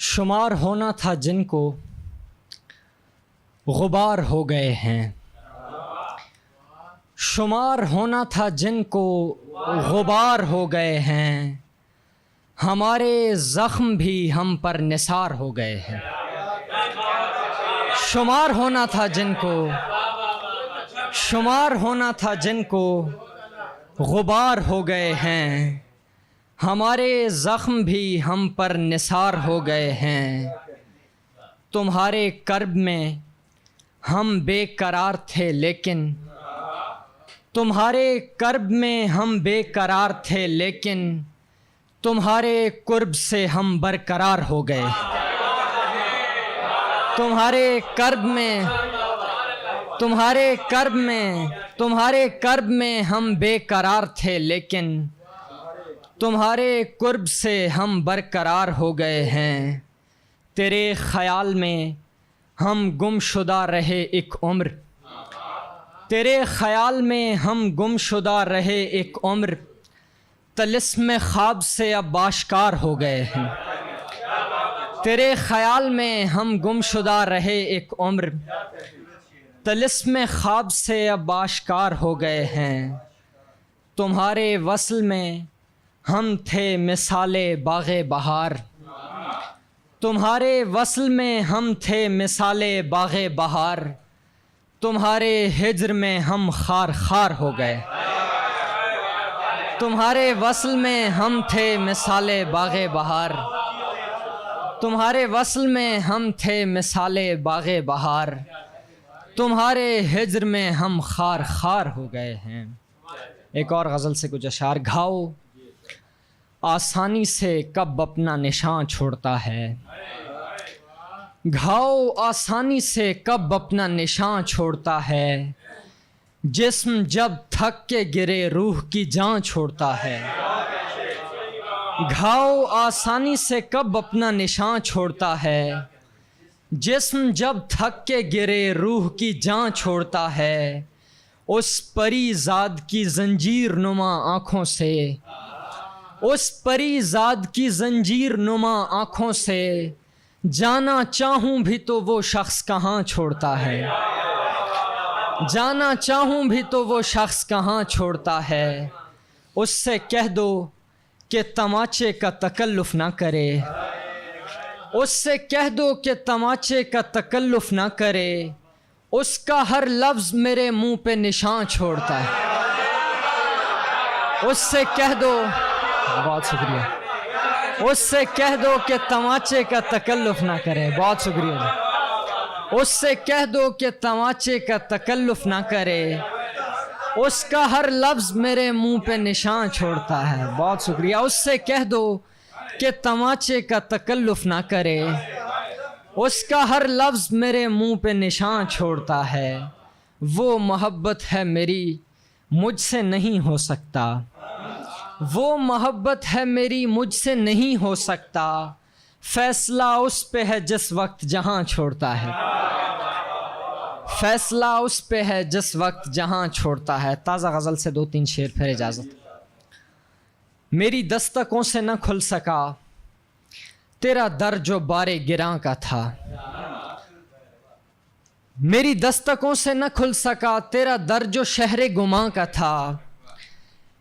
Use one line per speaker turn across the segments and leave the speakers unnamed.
شمار ہونا تھا جن کو غبار ہو گئے ہیں، شمار ہونا تھا جن کو غبار ہو گئے ہیں، ہمارے زخم بھی ہم پر نثار ہو گئے ہیں۔ شمار ہونا تھا جن کو، شمار ہونا تھا جن کو غبار ہو گئے ہیں، ہمارے زخم بھی ہم پر نثار ہو گئے ہیں۔ تمہارے کرب میں ہم بے قرار تھے لیکن، تمہارے کرب میں ہم بے قرار تھے لیکن، تمہارے قرب سے ہم برقرار ہو گئے۔ تمہارے کرب میں، تمہارے کرب میں، تمہارے کرب میں ہم بے قرار تھے لیکن، تمہارے قرب سے ہم برقرار ہو گئے ہیں۔ تیرے خیال میں ہم گم شدہ رہے ایک عمر، تیرے خیال میں ہم گم شدہ رہے ایک عمر، طلسم خواب سے اب آشکار ہو گئے ہیں۔ تیرے خیال میں ہم گم شدہ رہے ایک عمر، طلسم خواب سے اب آشکار ہو گئے ہیں۔ تمہارے وصل میں ہم تھے مثال باغ بہار، تمہارے وصل میں ہم تھے مثال باغ بہار، تمہارے ہجر میں ہم خار خار ہو گئے۔ تمہارے وصل میں ہم تھے مثال باغ بہار، تمہارے وصل میں ہم تھے مثال باغ بہار، تمہارے ہجر میں ہم خار خار ہو گئے ہیں۔ ایک اور غزل سے کچھ اشعار۔ گھاؤ آسانی سے کب اپنا نشان چھوڑتا ہے، گھاؤ آسانی سے کب اپنا نشان چھوڑتا ہے، جسم جب تھک کے گرے روح کی جان چھوڑتا ہے۔ گھاؤ آسانی سے کب اپنا نشان چھوڑتا ہے، جسم جب تھک کے گرے روح کی جان چھوڑتا ہے۔ اس پری زاد کی زنجیر نما آنکھوں سے، اس پری زاد کی زنجیر نما آنکھوں سے، جانا چاہوں بھی تو وہ شخص کہاں چھوڑتا ہے، جانا چاہوں بھی تو وہ شخص کہاں چھوڑتا ہے۔ اس سے کہہ دو کہ تماچے کا تکلف نہ کرے، اس سے کہہ دو کہ تماچے کا تکلف نہ کرے، اس کا ہر لفظ میرے منہ پہ نشان چھوڑتا ہے۔ اس سے کہہ دو، بہت شکریہ، اس سے کہہ دو کہ تماچے کا تکلف نہ کرے، بہت شکریہ جی۔ اس سے کہہ دو کہ تماچے کا تکلف نہ کرے، اس کا ہر لفظ میرے منہ پہ نشان چھوڑتا ہے، بہت شکریہ۔ اس سے کہہ دو کہ تماچے کا تکلف نہ کرے، اس کا ہر لفظ میرے منہ پہ نشان چھوڑتا ہے۔ وہ محبت ہے میری مجھ سے نہیں ہو سکتا، وہ محبت ہے میری مجھ سے نہیں ہو سکتا، فیصلہ اس پہ ہے جس وقت جہاں چھوڑتا ہے، فیصلہ اس پہ ہے جس وقت جہاں چھوڑتا ہے۔ تازہ غزل سے 2-3 شعر پھر اجازت۔ میری دستکوں سے نہ کھل سکا تیرا در جو بارے گراں کا تھا، میری دستکوں سے نہ کھل سکا تیرا در جو شہر گماں کا تھا،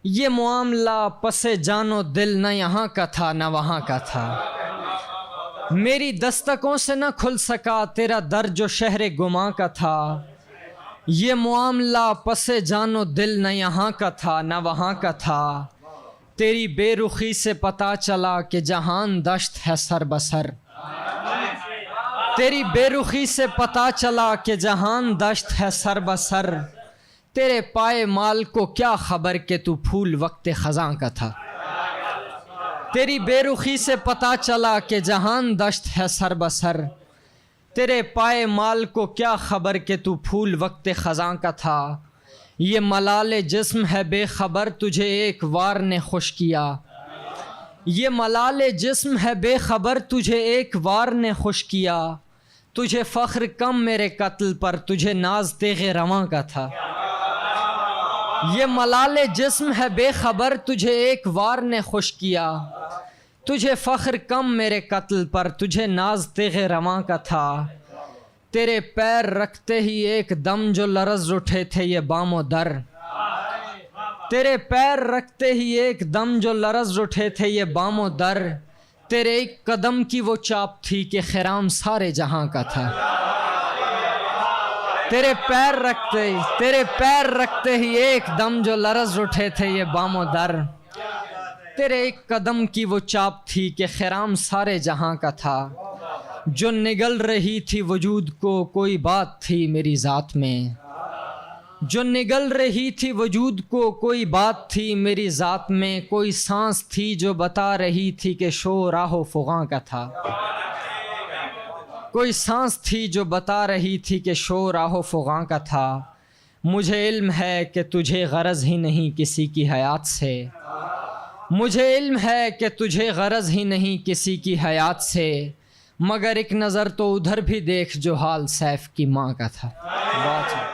یہ معاملہ پس جان و دل نہ یہاں کا تھا نہ وہاں کا تھا۔ میری دستکوں سے نہ کھل سکا تیرا در جو شہر گماں کا تھا، یہ معاملہ پس جان و دل نہ یہاں کا تھا نہ وہاں کا تھا۔ تیری بے رخی سے پتہ چلا کہ جہان دشت ہے سر بسر، تیری بے رخی سے پتہ چلا کہ جہان دشت ہے سر بسر، تیرے پائے مال کو کیا خبر کہ تو پھول وقت خزاں کا تھا۔ تیری بے رخی سے پتہ چلا کہ جہان دشت ہے سر بسر، تیرے پائے مال کو کیا خبر کہ تو پھول وقت خزاں کا تھا۔ یہ ملال جسم ہے بے خبر تجھے ایک وار نے خوش کیا، یہ ملال جسم ہے بے خبر تجھے ایک وار نے خوش کیا، تجھے فخر کم میرے قتل پر تجھے ناز تیغ رواں کا تھا۔ یہ ملال جسم ہے بے خبر تجھے ایک وار نے خوش کیا، تجھے فخر کم میرے قتل پر، تجھے ناز تیغ رواں کا تھا، تیرے پیر رکھتے ہی ایک دم جو لرز اٹھے تھے یہ بام و در، تیرے پیر رکھتے ہی ایک دم جو لرز اٹھے تھے یہ بام و در، تیرے ایک قدم کی وہ چاپ تھی کہ خرام سارے جہاں کا تھا، تیرے پیر رکھتے ہی ایک دم جو لرز اٹھے تھے یہ بام و در، تیرے ایک قدم کی وہ چاپ تھی کہ خرام سارے جہاں کا تھا، جو نگل رہی تھی وجود کو کوئی بات تھی میری ذات میں، جو نگل رہی تھی وجود کو کوئی بات تھی میری ذات میں، کوئی سانس تھی جو بتا رہی تھی کہ شور آہ و فغاں کا تھا، کوئی سانس تھی جو بتا رہی تھی کہ شور آہ و فغاں کا تھا، مجھے علم ہے کہ تجھے غرض ہی نہیں کسی کی حیات سے، مجھے علم ہے کہ تجھے غرض ہی نہیں کسی کی حیات سے، مگر ایک نظر تو ادھر بھی دیکھ جو حال سیف کی ماں کا تھا۔